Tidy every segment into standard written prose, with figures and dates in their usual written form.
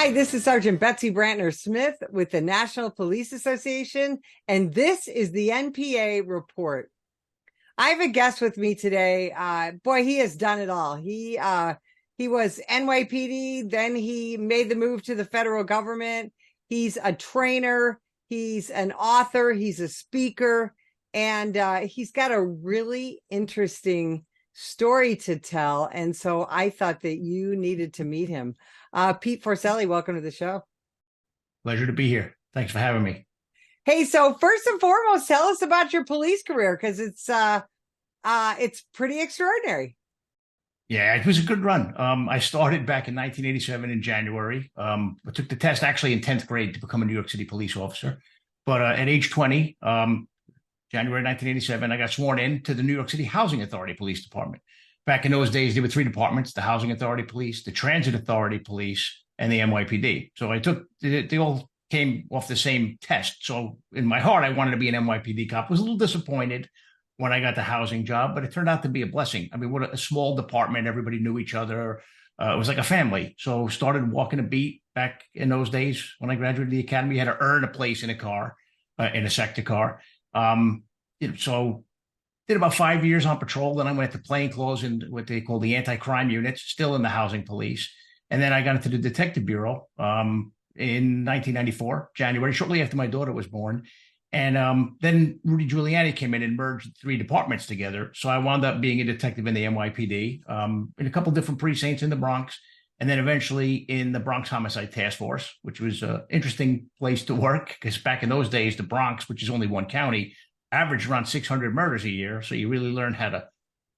Hi, this is Sergeant Betsy Brantner Smith with the National Police Association, and this is the NPA report. I have a guest with me today. Boy, he has done it all. He was NYPD, then he made the move to the federal government. He's a trainer, he's an author, he's a speaker, and he's got a really interesting story to tell. And so I thought that you needed to meet him. Pete Forcelli, welcome to the show. Pleasure to be here. Thanks for having me. Hey, so first and foremost, tell us about your police career, because it's pretty extraordinary. Yeah, it was a good run. I started back in 1987 in January. I took the test actually in 10th grade to become a New York City police officer. But at age 20, January 1987, I got sworn in to the New York City Housing Authority Police Department. Back in those days, there were three departments: the Housing Authority Police, the Transit Authority Police, and the NYPD. So they all came off the same test. So in my heart, I wanted to be an NYPD cop. I was a little disappointed when I got the housing job, but it turned out to be a blessing. I mean, what a small department. Everybody knew each other. It was like a family. So started walking a beat back in those days. When I graduated the academy, you had to earn a place in a car, in a sector car. So did about 5 years on patrol. Then I went to plainclothes in what they call the anti-crime units, still in the housing police. And then I got into the detective bureau in 1994, January, shortly after my daughter was born. And then Rudy Giuliani came in and merged three departments together. So I wound up being a detective in the NYPD, in a couple different precincts in the Bronx, and then eventually in the Bronx Homicide Task Force, which was an interesting place to work because back in those days, the Bronx, which is only one county, averaged around 600 murders a year. So you really learned how to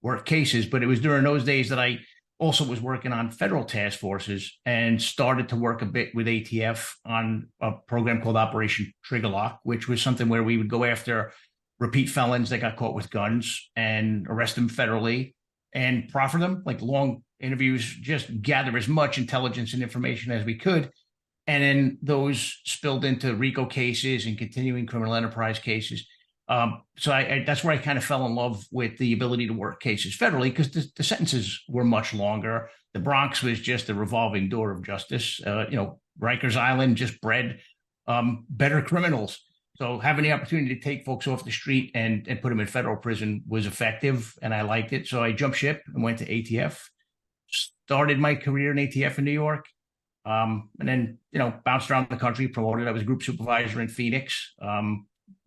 work cases. But it was during those days that I also was working on federal task forces and started to work a bit with ATF on a program called Operation Trigger Lock, which was something where we would go after repeat felons that got caught with guns and arrest them federally and proffer them, like long interviews, just gather as much intelligence and information as we could. And then those spilled into RICO cases and continuing criminal enterprise cases. So that's where I kind of fell in love with the ability to work cases federally, because the sentences were much longer. The Bronx was just a revolving door of justice. Rikers Island just bred better criminals. So having the opportunity to take folks off the street and put them in federal prison was effective, and I liked it. So I jumped ship and went to ATF, started my career in ATF in New York, and then, bounced around the country, promoted. I was a group supervisor in Phoenix.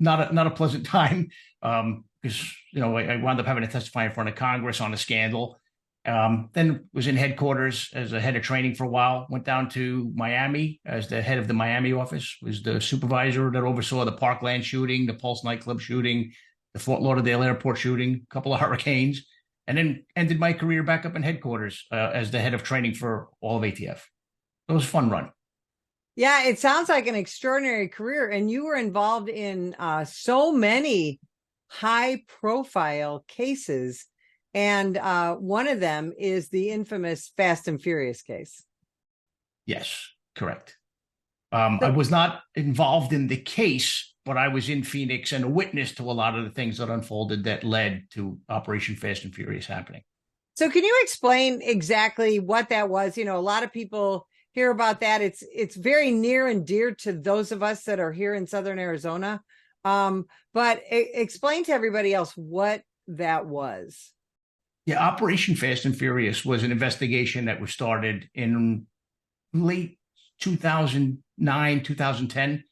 Not a pleasant time, because I wound up having to testify in front of Congress on a scandal. Then was in headquarters as a head of training for a while. Went down to Miami as the head of the Miami office. Was the supervisor that oversaw the Parkland shooting, the Pulse nightclub shooting, the Fort Lauderdale airport shooting, a couple of hurricanes, and then ended my career back up in headquarters as the head of training for all of ATF. It was a fun run. Yeah, it sounds like an extraordinary career, and you were involved in so many high-profile cases, and one of them is the infamous Fast and Furious case. Yes, correct. I was not involved in the case, but I was in Phoenix and a witness to a lot of the things that unfolded that led to Operation Fast and Furious happening. So can you explain exactly what that was? A lot of people hear about that. It's very near and dear to those of us that are here in Southern Arizona. But explain to everybody else what that was. Yeah, Operation Fast and Furious was an investigation that was started in late 2009, 2010.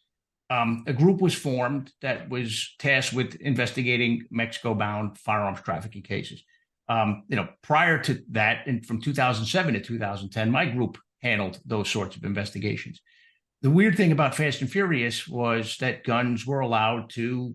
A group was formed that was tasked with investigating Mexico-bound firearms trafficking cases. Prior to that, and from 2007 to 2010, my group handled those sorts of investigations. The weird thing about Fast and Furious was that guns were allowed to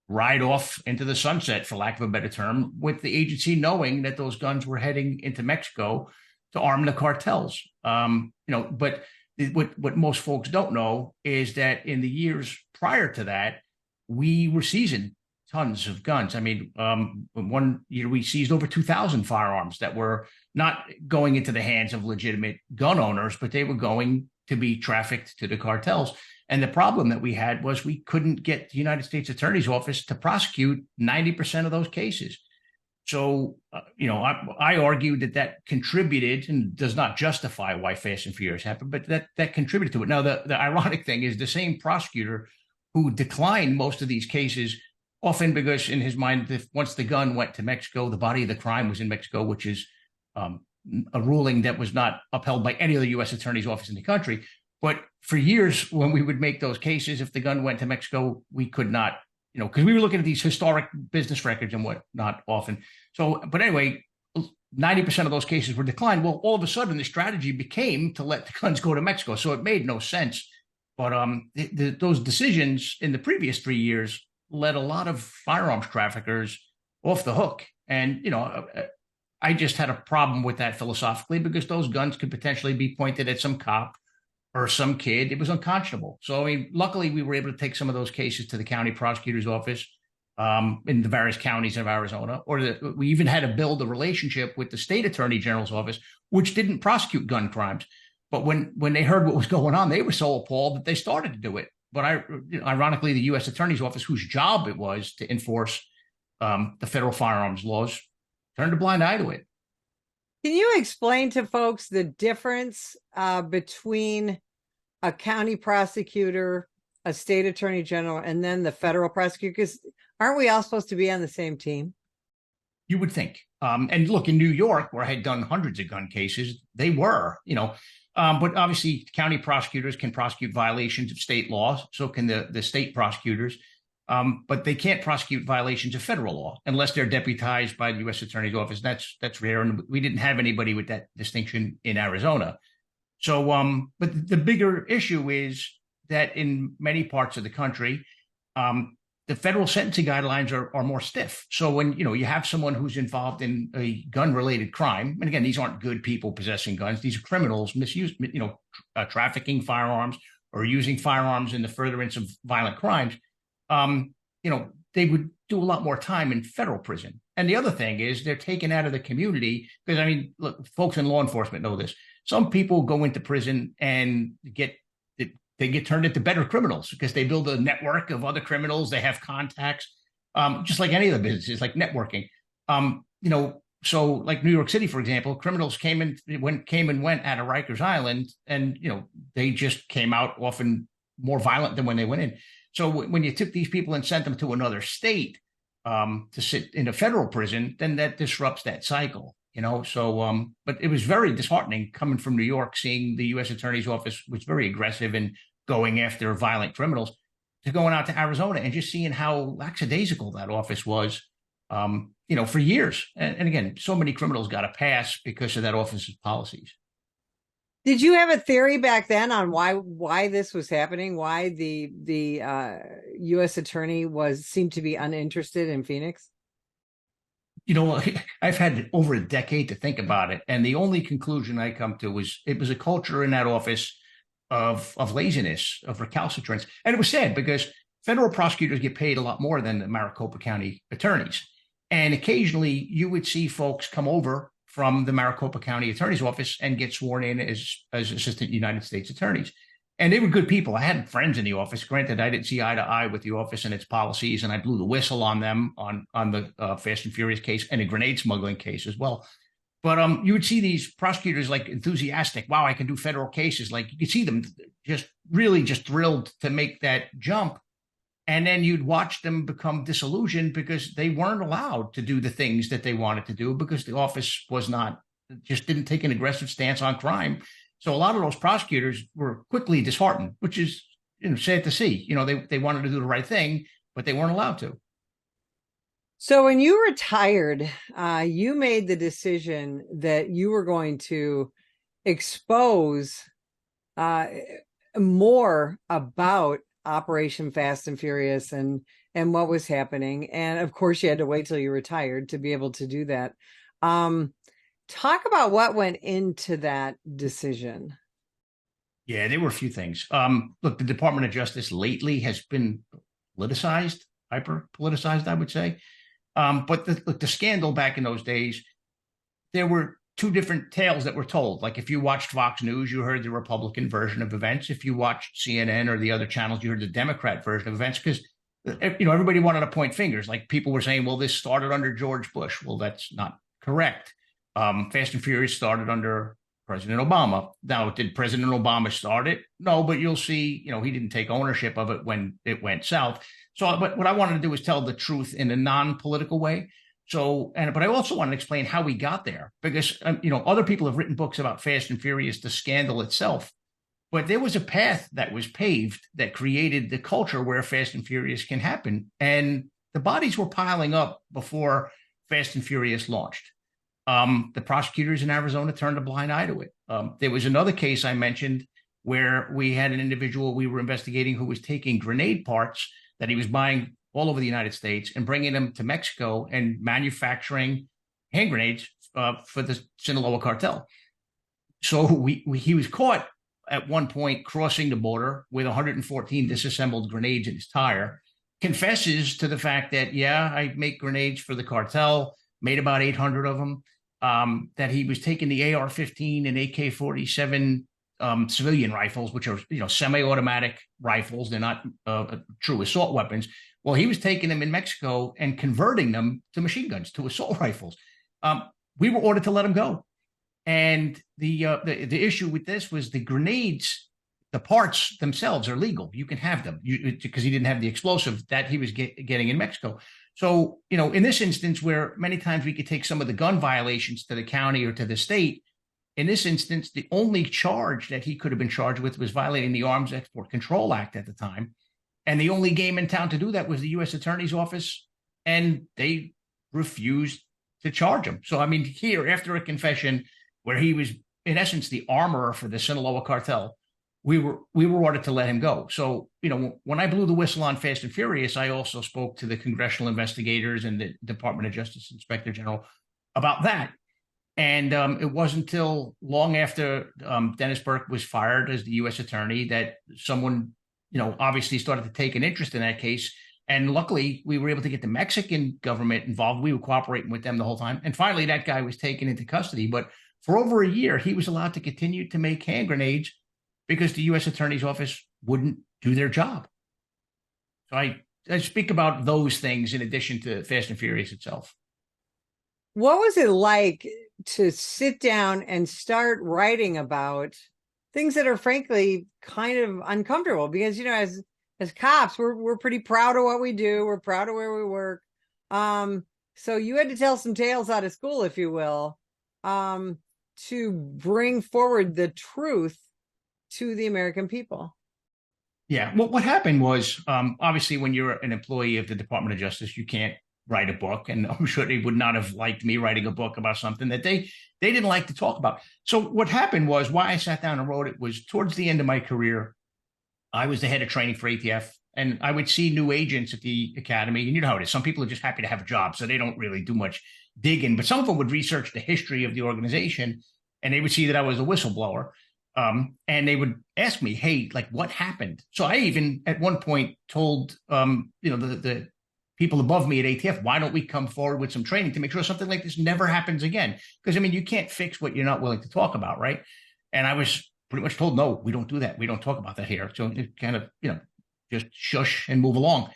ride off into the sunset, for lack of a better term, with the agency knowing that those guns were heading into Mexico to arm the cartels. But what most folks don't know is that in the years prior to that, we were seizing tons of guns. I mean, one year we seized over 2,000 firearms that were not going into the hands of legitimate gun owners, but they were going to be trafficked to the cartels. And the problem that we had was we couldn't get the United States Attorney's Office to prosecute 90% of those cases. So, I argued that contributed and does not justify why Fast and Furious happened, but that contributed to it. Now, the ironic thing is the same prosecutor who declined most of these cases, often because in his mind, once the gun went to Mexico, the body of the crime was in Mexico, which is um, a ruling that was not upheld by any other U.S. attorney's office in the country. But for years, when we would make those cases, if the gun went to Mexico, we could not, because we were looking at these historic business records and whatnot often. So, but anyway, 90% of those cases were declined. Well, all of a sudden, the strategy became to let the guns go to Mexico. So it made no sense. But those decisions in the previous 3 years let a lot of firearms traffickers off the hook. And, I just had a problem with that philosophically because those guns could potentially be pointed at some cop or some kid. It was unconscionable. So, I mean, luckily we were able to take some of those cases to the county prosecutor's office in the various counties of Arizona, we even had to build a relationship with the state attorney general's office, which didn't prosecute gun crimes. But when they heard what was going on, they were so appalled that they started to do it. But ironically, the U.S. attorney's office, whose job it was to enforce the federal firearms laws, turned a blind eye to it. Can you explain to folks the difference between a county prosecutor, a state attorney general, and then the federal prosecutor? Because aren't we all supposed to be on the same team? You would think. And look, in New York, where I had done hundreds of gun cases, they were, but obviously county prosecutors can prosecute violations of state laws. So can the state prosecutors. But they can't prosecute violations of federal law unless they're deputized by the U.S. Attorney's Office. That's rare, and we didn't have anybody with that distinction in Arizona. So, but the bigger issue is that in many parts of the country, the federal sentencing guidelines are more stiff. So when you have someone who's involved in a gun-related crime, and again, these aren't good people possessing guns; these are criminals trafficking firearms or using firearms in the furtherance of violent crimes. They would do a lot more time in federal prison. And the other thing is they're taken out of the community because, I mean, look, folks in law enforcement know this. Some people go into prison and get turned into better criminals because they build a network of other criminals. They have contacts, just like any of the businesses, like networking. So like New York City, for example, criminals came and went out of Rikers Island, and they just came out often more violent than when they went in. So when you took these people and sent them to another state to sit in a federal prison, then that disrupts that cycle, So, but it was very disheartening coming from New York, seeing the U.S. Attorney's Office was very aggressive in going after violent criminals, to going out to Arizona and just seeing how lackadaisical that office was, for years. And again, so many criminals got a pass because of that office's policies. Did you have a theory back then on why this was happening? Why the U.S. attorney seemed to be uninterested in Phoenix? I've had over a decade to think about it, and the only conclusion I come to was it was a culture in that office of laziness, of recalcitrance, and it was sad because federal prosecutors get paid a lot more than the Maricopa County attorneys, and occasionally you would see folks come over from the Maricopa County Attorney's Office and get sworn in as assistant United States attorneys. And they were good people. I had friends in the office. Granted, I didn't see eye to eye with the office and its policies, and I blew the whistle on them on the Fast and Furious case and a grenade smuggling case as well. But you would see these prosecutors like enthusiastic. Wow, I can do federal cases. Like you could see them just thrilled to make that jump. And then you'd watch them become disillusioned because they weren't allowed to do the things that they wanted to do because the office didn't take an aggressive stance on crime. So a lot of those prosecutors were quickly disheartened, which is sad to see. They wanted to do the right thing, but they weren't allowed to. So when you retired, you made the decision that you were going to expose more about Operation Fast and Furious and what was happening. And of course, you had to wait till you retired to be able to do that. Talk about what went into that decision. Yeah, there were a few things. Look, the Department of Justice lately has been politicized, hyper politicized, I would say. But the scandal back in those days, there were two different tales that were told. Like if you watched Fox News, you heard the Republican version of events. If you watched CNN or the other channels, you heard the Democrat version of events because everybody wanted to point fingers. Like people were saying, well, this started under George Bush. Well, that's not correct. Fast and Furious started under President Obama. Now, did President Obama start it? No, but you'll see, he didn't take ownership of it when it went south. So, but what I wanted to do is tell the truth in a non-political way. So, but I also want to explain how we got there, because other people have written books about Fast and Furious, the scandal itself, but there was a path that was paved that created the culture where Fast and Furious can happen, and the bodies were piling up before Fast and Furious launched. The prosecutors in Arizona turned a blind eye to it. There was another case I mentioned where we had an individual we were investigating who was taking grenade parts that he was buying all over the United States and bringing them to Mexico and manufacturing hand grenades for the Sinaloa cartel. So he was caught at one point crossing the border with 114 disassembled grenades in his tire, confesses to the fact that, yeah, I make grenades for the cartel, made about 800 of them, that he was taking the AR-15 and AK-47 civilian rifles, which are, semi-automatic rifles. They're not true assault weapons. Well, he was taking them in Mexico and converting them to machine guns, to assault rifles. We were ordered to let him go. And the issue with this was the grenades, the parts themselves are legal. You can have them because he didn't have the explosive that he was getting in Mexico. So, in this instance, where many times we could take some of the gun violations to the county or to the state, in this instance, the only charge that he could have been charged with was violating the Arms Export Control Act at the time. And the only game in town to do that was the U.S. Attorney's Office, and they refused to charge him. So, here, after a confession where he was, in essence, the armorer for the Sinaloa cartel, we were ordered to let him go. So, when I blew the whistle on Fast and Furious, I also spoke to the congressional investigators and the Department of Justice Inspector General about that. And it wasn't until long after Dennis Burke was fired as the U.S. attorney that someone, obviously started to take an interest in that case. And luckily, we were able to get the Mexican government involved. We were cooperating with them the whole time. And finally, that guy was taken into custody. But for over a year, he was allowed to continue to make hand grenades because the U.S. Attorney's Office wouldn't do their job. So I speak about those things in addition to Fast and Furious itself. What was it like to sit down and start writing about things that are frankly kind of uncomfortable? Because, as cops, we're pretty proud of what we do. We're proud of where we work. So you had to tell some tales out of school, if you will, to bring forward the truth to the American people. Yeah. Well, what happened was, obviously, when you're an employee of the Department of Justice, you can't write a book. And I'm sure they would not have liked me writing a book about something that they didn't like to talk about. So what happened was, why I sat down and wrote it was towards the end of my career, I was the head of training for ATF, and I would see new agents at the academy. And you know how it is. Some people are just happy to have a job, so they don't really do much digging. But some of them would research the history of the organization, and they would see that I was a whistleblower. And they would ask me, hey, like, what happened? So I even at one point told, the people above me at ATF, why don't we come forward with some training to make sure something like this never happens again? Because, you can't fix what you're not willing to talk about, right? And I was pretty much told, no, we don't do that. We don't talk about that here. So it kind of, just shush and move along.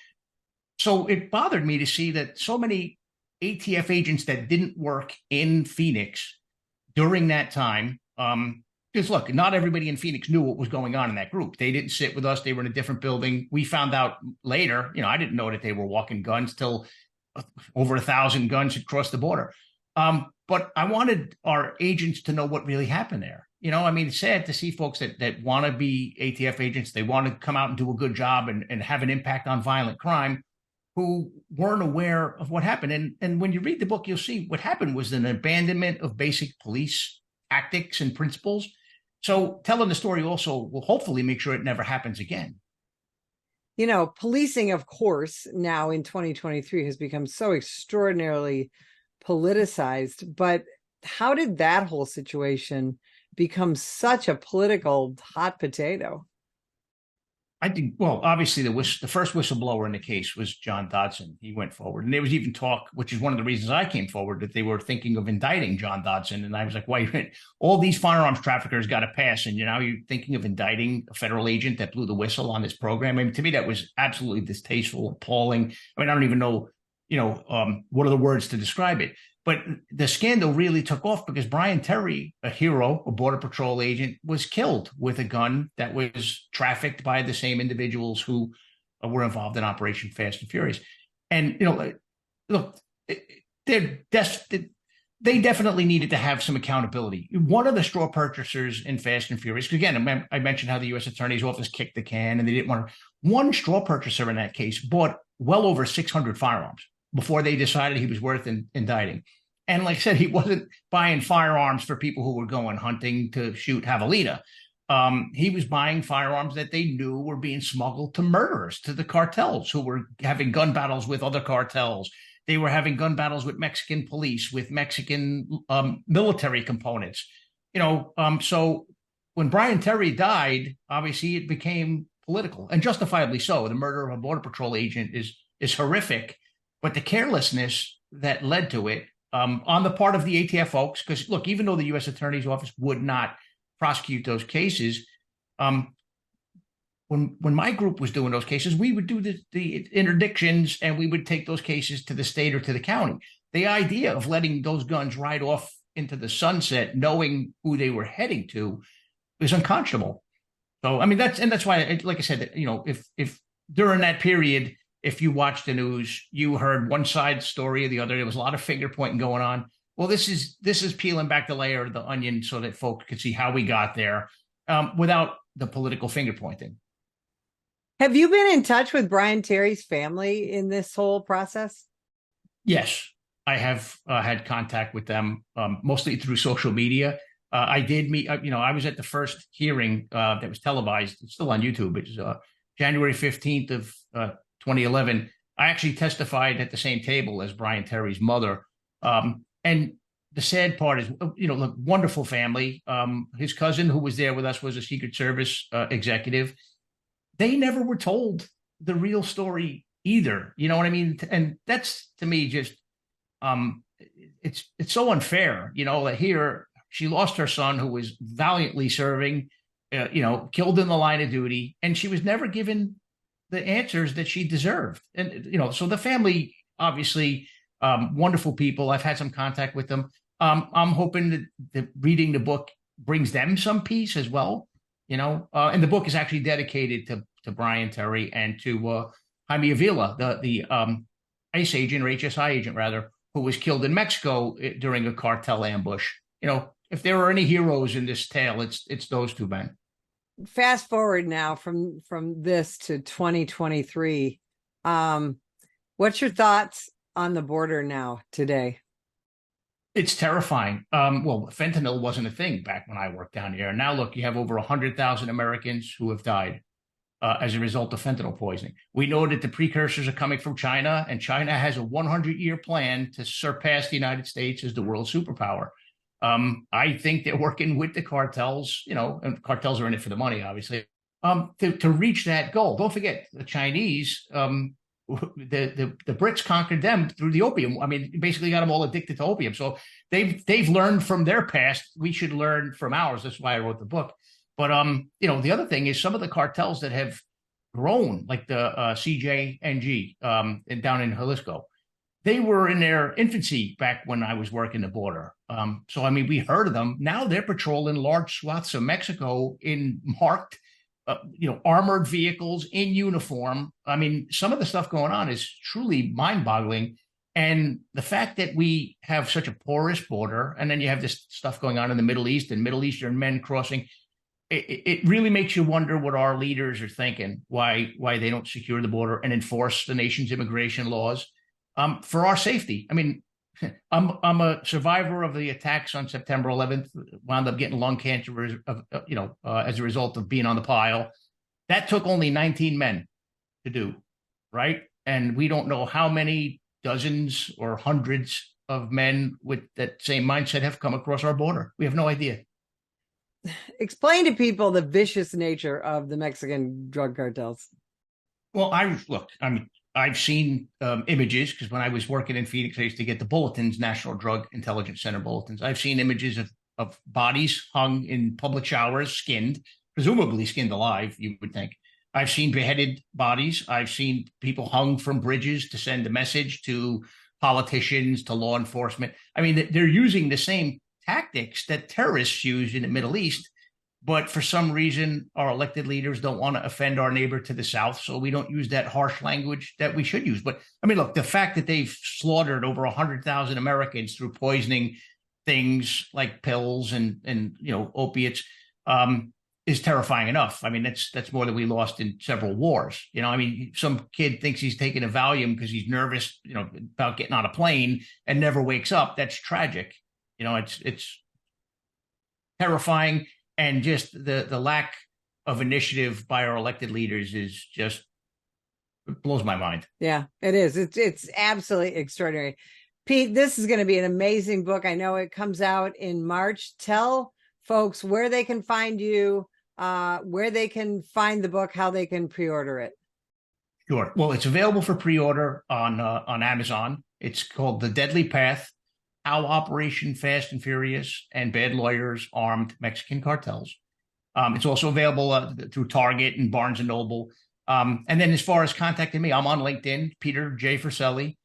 So it bothered me to see that so many ATF agents that didn't work in Phoenix during that time, because look, not everybody in Phoenix knew what was going on in that group. They didn't sit with us. They were in a different building. We found out later, I didn't know that they were walking guns till over 1,000 guns had crossed the border. But I wanted our agents to know what really happened there. It's sad to see folks that want to be ATF agents. They want to come out and do a good job and have an impact on violent crime, who weren't aware of what happened. And when you read the book, you'll see what happened was an abandonment of basic police tactics and principles. So telling the story also will hopefully make sure it never happens again. Policing, of course, now in 2023 has become so extraordinarily politicized. But how did that whole situation become such a political hot potato? I think, well, obviously the first whistleblower in the case was John Dodson. He went forward, and there was even talk, which is one of the reasons I came forward, that they were thinking of indicting John Dodson. And I was like, wait, all these firearms traffickers got to pass, and you're thinking of indicting a federal agent that blew the whistle on this program. I mean, to me, that was absolutely distasteful, appalling. I mean, I don't even know, what are the words to describe it. But the scandal really took off because Brian Terry, a hero, a Border Patrol agent, was killed with a gun that was trafficked by the same individuals who were involved in Operation Fast and Furious. And, look, they definitely needed to have some accountability. One of the straw purchasers in Fast and Furious, because again, I mentioned how the U.S. Attorney's Office kicked the can and they didn't want to. One straw purchaser in that case bought well over 600 firearms before they decided he was worth indicting. And like I said, he wasn't buying firearms for people who were going hunting to shoot javelina. He was buying firearms that they knew were being smuggled to murderers, to the cartels who were having gun battles with other cartels. They were having gun battles with Mexican police, with Mexican military components. So when Brian Terry died, obviously it became political, and justifiably so. The murder of a Border Patrol agent is horrific. But the carelessness that led to it on the part of the ATF folks, because look, even though the U.S. Attorney's Office would not prosecute those cases, when my group was doing those cases, we would do the interdictions and we would take those cases to the state or to the county. The idea of letting those guns ride off into the sunset, knowing who they were heading to, is unconscionable. So, I mean, that's why, like I said, if during that period, if you watched the news, you heard one side story or the other. There was a lot of finger pointing going on. Well, this is peeling back the layer of the onion so that folks could see how we got there without the political finger pointing. Have you been in touch with Brian Terry's family in this whole process? Yes, I have had contact with them, mostly through social media. I did meet, I was at the first hearing that was televised. It's still on YouTube. It's January 15th of 2011. I actually testified at the same table as Brian Terry's mother. And the sad part is, look, wonderful family. His cousin, who was there with us, was a Secret Service executive. They never were told the real story either. You know what I mean? And that's, to me, just it's so unfair. That here she lost her son, who was valiantly serving, killed in the line of duty, and she was never given the answers that she deserved. And, so the family, obviously, wonderful people. I've had some contact with them. I'm hoping that reading the book brings them some peace as well, and the book is actually dedicated to Brian Terry and to Jaime Avila, the ICE agent, or HSI agent rather, who was killed in Mexico during a cartel ambush. If there are any heroes in this tale, it's those two men. Fast forward now from this to 2023. What's your thoughts on the border now today? It's terrifying. Well, fentanyl wasn't a thing back when I worked down here. Now, look, you have over 100,000 Americans who have died as a result of fentanyl poisoning. We know that the precursors are coming from China, and China has a 100-year plan to surpass the United States as the world superpower. I think they're working with the cartels, and cartels are in it for the money, obviously, to reach that goal. Don't forget, the Chinese, the Brits conquered them through the opium. I mean, basically got them all addicted to opium. So they've learned from their past. We should learn from ours. That's why I wrote the book. But the other thing is some of the cartels that have grown, like the CJNG down in Jalisco, they were in their infancy back when I was working the border. So, I mean, we heard of them. Now they're patrolling large swaths of Mexico in marked, armored vehicles in uniform. I mean, some of the stuff going on is truly mind-boggling. And the fact that we have such a porous border, and then you have this stuff going on in the Middle East and Middle Eastern men crossing, it really makes you wonder what our leaders are thinking, why they don't secure the border and enforce the nation's immigration laws. For our safety. I mean, I'm a survivor of the attacks on September 11th, wound up getting lung cancer, as a result of being on the pile. That took only 19 men to do, right? And we don't know how many dozens or hundreds of men with that same mindset have come across our border. We have no idea. explain to people the vicious nature of the Mexican drug cartels. Well, I've seen images, because when I was working in Phoenix, I used to get the bulletins, National Drug Intelligence Center bulletins. I've seen images of bodies hung in public showers, skinned, presumably skinned alive, you would think. I've seen beheaded bodies. I've seen people hung from bridges to send a message to politicians, to law enforcement. I mean, they're using the same tactics that terrorists use in the Middle East, but for some reason, our elected leaders don't want to offend our neighbor to the south, so we don't use that harsh language that we should use. But I mean, look, the fact that they've slaughtered over 100,000 Americans through poisoning things like pills and opiates is terrifying enough. I mean, that's more than we lost in several wars. I mean, some kid thinks he's taking a Valium because he's nervous, about getting on a plane and never wakes up. That's tragic. It's terrifying. And just the lack of initiative by our elected leaders is just, it blows my mind. Yeah, it is. It's absolutely extraordinary. Pete, this is going to be an amazing book. I know it comes out in March. Tell folks where they can find you, where they can find the book, how they can pre-order it. Sure. Well, it's available for pre-order on Amazon. It's called The Deadly Path: How Operation Fast and Furious and Bad Lawyers Armed Mexican Cartels. It's also available through Target and Barnes & Noble. And then as far as contacting me, I'm on LinkedIn, Peter J. Forcelli.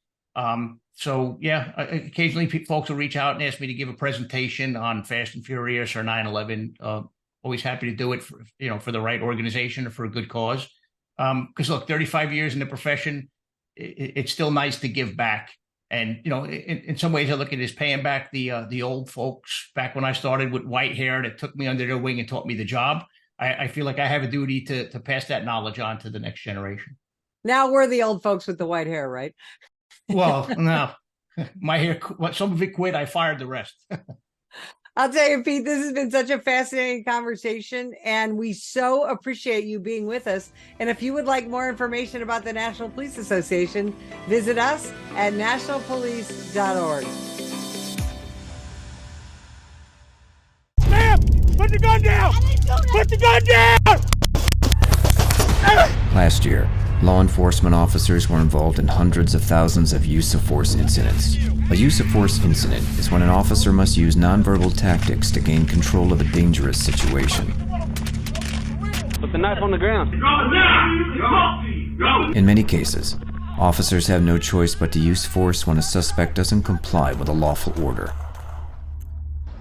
So yeah, occasionally folks will reach out and ask me to give a presentation on Fast and Furious or 9/11. Always happy to do it for the right organization or for a good cause. Because look, 35 years in the profession, it's still nice to give back. And, in some ways I look at it as paying back the old folks back when I started with white hair that took me under their wing and taught me the job. I feel like I have a duty to pass that knowledge on to the next generation. Now we're the old folks with the white hair, right? Well, no, my hair, some of it quit. I fired the rest. I'll tell you, Pete, this has been such a fascinating conversation, and we so appreciate you being with us. And if you would like more information about the National Police Association, visit us at nationalpolice.org. Ma'am, put the gun down! Put the gun down! Last year, law enforcement officers were involved in hundreds of thousands of use of force incidents. A use of force incident is when an officer must use nonverbal tactics to gain control of a dangerous situation. Put the knife on the ground. In many cases, officers have no choice but to use force when a suspect doesn't comply with a lawful order.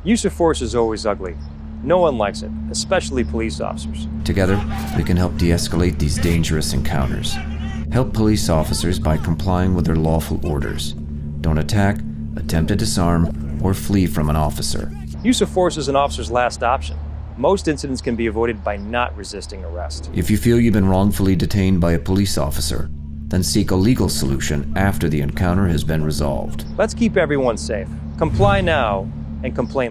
Use of force is always ugly. No one likes it, especially police officers. Together, we can help de-escalate these dangerous encounters. Help police officers by complying with their lawful orders. Don't attack, attempt to disarm, or flee from an officer. Use of force is an officer's last option. Most incidents can be avoided by not resisting arrest. If you feel you've been wrongfully detained by a police officer, then seek a legal solution after the encounter has been resolved. Let's keep everyone safe. Comply now and complain later.